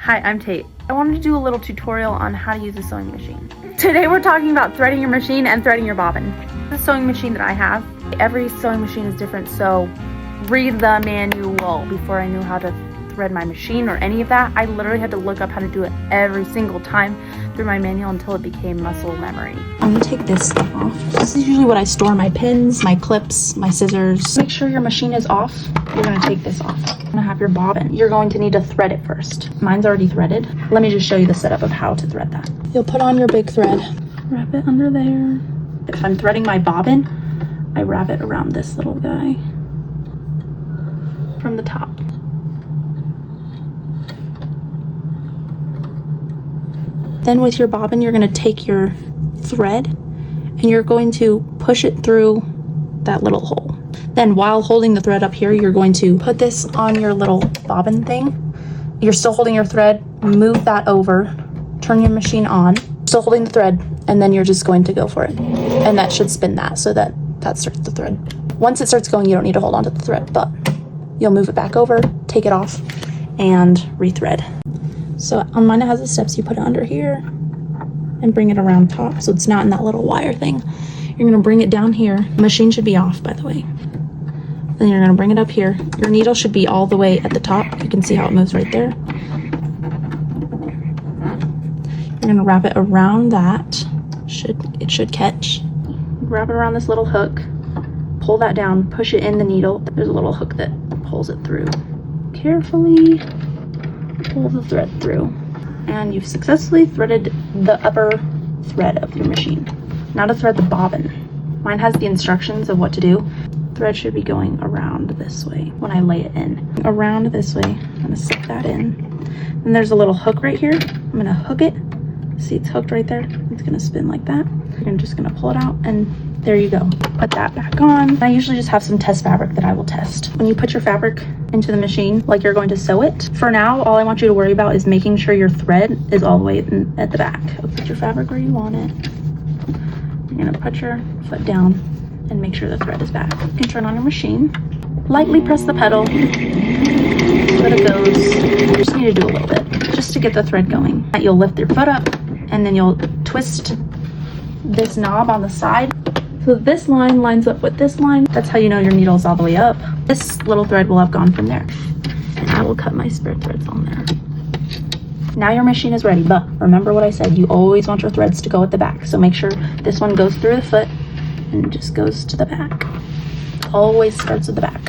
Hi, I'm Tate. I wanted to do a little tutorial on how to use a sewing machine. Today we're talking about threading your machine and threading your bobbin. The sewing machine that I have, every sewing machine is different, so read the manual. Before I knew how to thread my machine or any of that, I literally had to look up how to do it every single time through my manual until it became muscle memory. I'm gonna take this stuff off. This is usually what I store my pins, my clips, my scissors. Make sure your machine is off. You're gonna take this off. You're gonna have your bobbin. You're going to need to thread it first. Mine's already threaded. Let me just show you the setup of how to thread that. You'll put on your big thread, wrap it under there. If I'm threading my bobbin, I wrap it around this little guy from the top. Then with your bobbin, you're gonna take your thread and you're going to push it through that little hole. Then while holding the thread up here, you're going to put this on your little bobbin thing. You're still holding your thread, move that over, turn your machine on, still holding the thread, and then you're just going to go for it. And that should spin that so that starts the thread. Once it starts going, you don't need to hold on to the thread, but you'll move it back over, take it off, and rethread. So on mine, it has the steps. You put it under here and bring it around top so it's not in that little wire thing. You're gonna bring it down here. The machine should be off, by the way. Then you're gonna bring it up here. Your needle should be all the way at the top. You can see how it moves right there. You're gonna wrap it around that. It should catch. Wrap it around this little hook. Pull that down, push it in the needle. There's a little hook that pulls it through. Carefully pull the thread through, and you've successfully threaded the upper thread of your machine. Now to thread the bobbin. Mine has the instructions of what to do. Thread should be going around this way when I lay it in. Around this way. I'm gonna stick that in. And there's a little hook right here. I'm gonna hook it. See, it's hooked right there. It's gonna spin like that. You're just gonna pull it out, and there you go. Put that back on. I usually just have some test fabric that I will test. When you put your fabric into the machine, like you're going to sew it, for now, all I want you to worry about is making sure your thread is all the way at the back. So put your fabric where you want it. You're gonna put your foot down and make sure the thread is back. You can turn on your machine. Lightly press the pedal so that it goes. You just need to do a little bit just to get the thread going. You'll lift your foot up and then you'll twist this knob on the side. So this line lines up with this line. That's how you know your needle is all the way up. This little thread will have gone from there. And I will cut my spare threads on there. Now your machine is ready, but remember what I said, you always want your threads to go at the back. So make sure this one goes through the foot and just goes to the back. Always starts at the back.